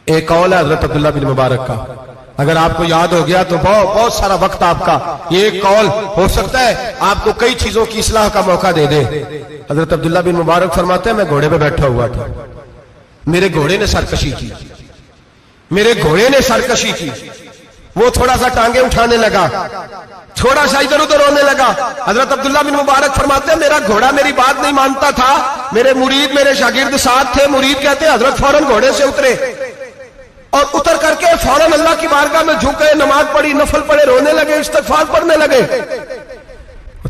एक कौल है हजरत अब्दुल्ला बिन मुबारक का, अगर आपको याद हो गया तो बहुत सारा वक्त आपका ये कौल हो सकता है आपको कई चीजों की इस्लाह का मौका दे दे। हजरत अब्दुल्ला बिन मुबारक फरमाते हैं, मैं घोड़े पे बैठा हुआ था, मेरे घोड़े ने सरकशी की, मेरे घोड़े ने सरकशी की, वो थोड़ा सा टांगे उठाने लगा, थोड़ा सा इधर उधर होने लगा। हजरत अब्दुल्ला बिन मुबारक फरमाते हैं, मेरा घोड़ा मेरी बात नहीं मानता था, मेरे मुरीद मेरे शागिर्द साथ थे, मुरीद कहते हैं हजरत फौरन घोड़े से उतरे और उतर करके फौरन अल्लाह की बारगाह में झुके, नमाज पढ़ी, नफल पढ़े, रोने लगे, इस्तिग़फ़ार पढ़ने लगे।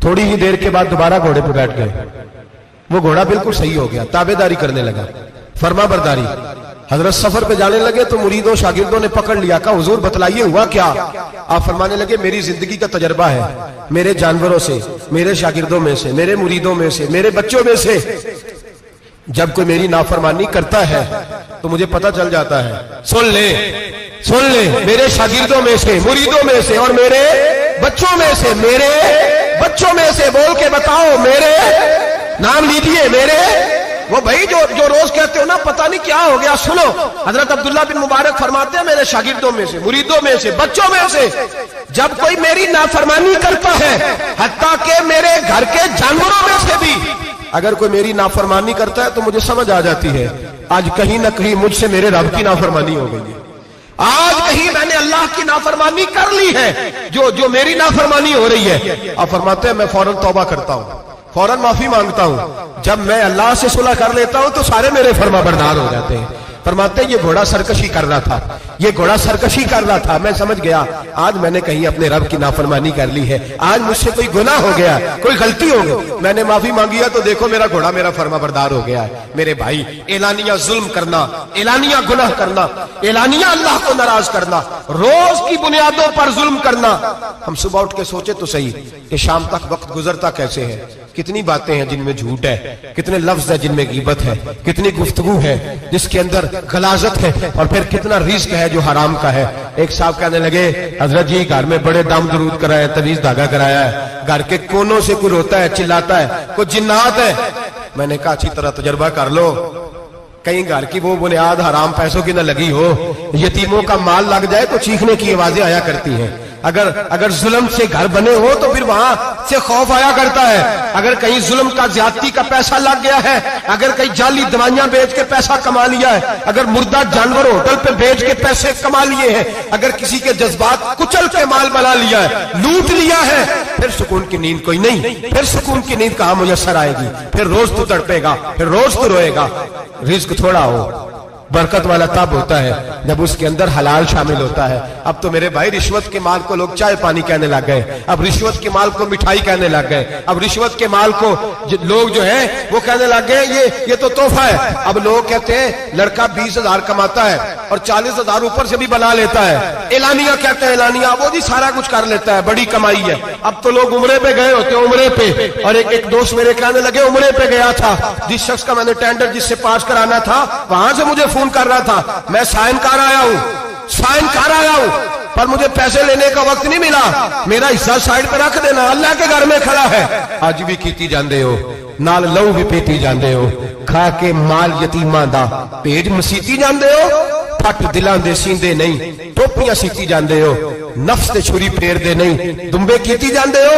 थोड़ी ही देर के बाद दोबारा घोड़े पर बैठ गए, वो घोड़ा बिल्कुल सही हो गया, ताबेदारी करने लगा, फर्मा बरदारी। हजरत सफर पे जाने लगे तो मुरीदों शागिर्दों ने पकड़ लिया, कहा हुजूर बतलाइए हुआ क्या। आप फरमाने लगे, मेरी जिंदगी का तजर्बा है, मेरे जानवरों से, मेरे शागिर्दों में से, मेरे मुरीदों में से, मेरे बच्चों में से जब कोई मेरी नाफरमानी करता है तो मुझे पता चल जाता है। सुन ले, मेरे शागिर्दों में से, मुरीदों में से और मेरे बच्चों में से, मेरे बच्चों में से बोल के बताओ, मेरे नाम लीजिए, मेरे वो भाई जो रोज कहते हो ना पता नहीं क्या हो गया। सुनो, हजरत अब्दुल्ला बिन मुबारक फरमाते हैं, मेरे शागिर्दों में से, मुरीदों में से, बच्चों में से जब कोई मेरी नाफरमानी करता है, हत्ता के मेरे घर के जानवरों में से भी अगर कोई मेरी नाफरमानी करता है तो मुझे समझ आ जाती है आज कहीं ना कहीं मुझसे मेरे रब की नाफरमानी हो गई है, आज कहीं मैंने अल्लाह की नाफरमानी कर ली है, जो मेरी नाफरमानी हो रही है। आप फरमाते हैं, मैं फौरन तौबा करता हूं, फौरन माफी मांगता हूं। जब मैं अल्लाह से सुलह कर लेता हूं तो सारे मेरे फरमाबरदार हो जाते हैं। फरमाते हैं, ये घोड़ा सरकशी कर रहा था, ये घोड़ा सरकशी कर रहा था, मैं समझ गया आज मैंने कहीं अपने रब की नाफरमानी कर ली है, आज मुझसे कोई गुनाह हो गया, कोई गलती हो गई, मैंने माफी मांगी है तो देखो मेरा घोड़ा मेरा फरमाबरदार हो गया है। मेरे भाई, एलानिया जुल्म करना, एलानिया गुनाह करना, एलानिया अल्लाह को नाराज करना, रोज की बुनियादों पर जुल्म करना। हम सुबह उठ के सोचे तो सही कि शाम तक वक्त गुजरता कैसे है, कितनी बातें हैं जिनमें झूठ है, कितने लफ्ज है जिनमें गीबत है, कितनी गुफ्तगू है जिसके अंदर गलाजत है, और फिर कितना रिस्क है जो हराम का है। एक साहब कहने लगे, हजरत जी घर में बड़े दाम दरूद कराया, तवीज धागा कराया है, घर के कोनों से कोई रोता है, चिल्लाता है, कोई जिन्नात है। मैंने कहा अच्छी तरह तजर्बा कर लो, कहीं घर की वो बुनियाद हराम पैसों की न लगी हो, यतीमों का माल लग जाए तो चीखने की आवाजें आया करती हैं। अगर जुल्म से घर बने हो तो फिर वहां से खौफ आया करता है। अगर कहीं जुल्म का ज्यादती का पैसा लग गया है, अगर कहीं जाली दवाइयां बेच के पैसा कमा लिया है, अगर मुर्दा जानवर होटल पे बेच के पैसे कमा लिए हैं, अगर किसी के जज्बात कुचल के माल बना लिया है, लूट लिया है, फिर सुकून की नींद कोई नहीं, फिर सुकून की नींद कहां मुयस्सर आएगी। फिर रोज तो तड़पेगा, फिर रोज तो रोएगा। रिस्क थोड़ा हो, बरकत वाला तब होता है जब उसके अंदर हलाल शामिल होता है। अब तो मेरे भाई रिश्वत के माल को लोग चाय पानी कहने लग गए, अब रिश्वत के माल को मिठाई कहने लग गए, अब रिश्वत के माल को लोग जो है वो कहने लग गए ये तो तोहफा है। अब लोग कहते हैं लड़का 20,000 कमाता है और 40,000 ऊपर से भी बना लेता है, एलानिया कहते हैं, एलानिया वो जी सारा कुछ कर लेता है, बड़ी कमाई है। अब तो लोग उम्रे पे गए होते, उम्रे पे, और एक दोस्त मेरे कहने लगे उम्रे पे गया था, जिस शख्स का मैंने टेंडर जिससे पास कराना था वहां से मुझे फोन कर रहा था, मैं साइनकार आया हूं, पर मुझे पैसे लेने का वक्त नहीं मिला, मेरा हिस्सा साइड पे रख देना, अल्लाह के घर में खड़ा है। आज भी कीती जाते हो, नाल लहू भी पीती जाते हो, खा के माल यतीमां दा भेज मसीती जाते हो, फट दिलां दे सींदे नहीं, टोपियां सीती जाते हो, नफ्स ते छुरी फेरदे नहीं, दुंबे कीती जाते हो,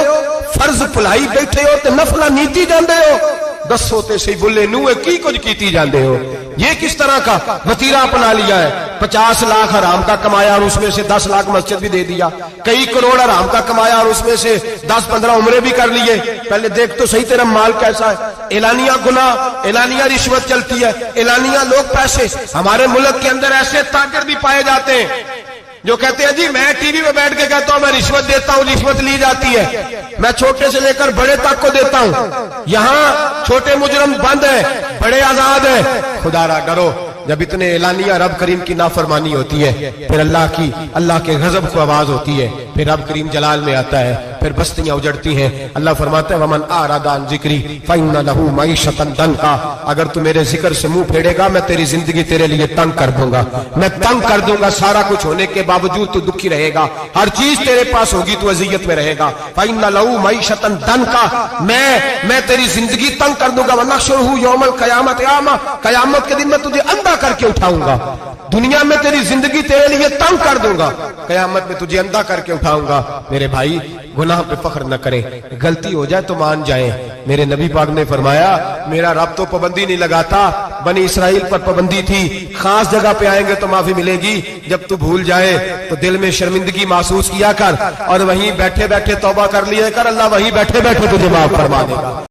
फर्ज भुलाई बैठे हो ते नफला नीती जाते हो। दसो ते सही बुले नूहे की कुछ कीती जाते हो। ये किस तरह का वतीरा अपना लिया है, 50 लाख हराम का कमाया और उसमें से 10 लाख मस्जिद भी दे दिया, कई करोड़ हराम का कमाया और उसमें से 10-15 उम्रे भी कर लिए। पहले देख तो सही तेरा माल कैसा है। एलानिया गुनाह, एलानिया रिश्वत चलती है, एलानिया लोग पैसे। हमारे मुल्क के अंदर ऐसे ताजर भी पाए जाते हैं जो कहते हैं जी मैं टीवी में बैठ के कहता हूं मैं रिश्वत देता हूं, रिश्वत ली जाती है, मैं छोटे से लेकर बड़े तक को देता हूं, यहां छोटे मुजरम बंद है, बड़े आजाद है। खुदारा डरो, जब इतने एलानिया रब करीम की नाफरमानी होती है फिर अल्लाह के गजब को आवाज होती है, फिर रब करीम जलाल में आता है, फिर बस्तियां उजड़ती हैं। अल्लाह फरमाता है वमन आरादा अन जिक्री फइन्ना लहू मईशतन दंका, अगर तू मेरे जिक्र से मुंह फेरेगा मैं तेरी जिंदगी तेरे लिए तंग कर दूंगा, मैं तंग कर दूंगा। सारा कुछ होने के बावजूद तू दुखी रहेगा, हर चीज तेरे पास होगी, तू अजियत में रहेगा। फइन्ना लहू मईशतन दंका, मैं तेरी जिंदगी तंग कर दूंगा। वनहशुरहू यौमल क़यामत आमा, कयामत के दिन मैं तुझे अंधा करके उठाऊंगा। दुनिया में तेरी जिंदगी तेरे लिए तंग कर दूंगा, कयामत में तुझे अंधा करके उठाऊंगा। मेरे भाई गुनाह पे फख्र न करें, गलती हो जाए तो मान जाएं। मेरे नबी पाक ने फरमाया मेरा रब तो पाबंदी नहीं लगाता, बनी इसराइल पर पाबंदी थी, खास जगह पे आएंगे तो माफी मिलेगी। जब तू भूल जाए तो दिल में शर्मिंदगी महसूस किया कर और वहीं बैठे बैठे तौबा कर लिया कर, अल्लाह वहीं बैठे बैठे तुझे माफ फरमा देगा।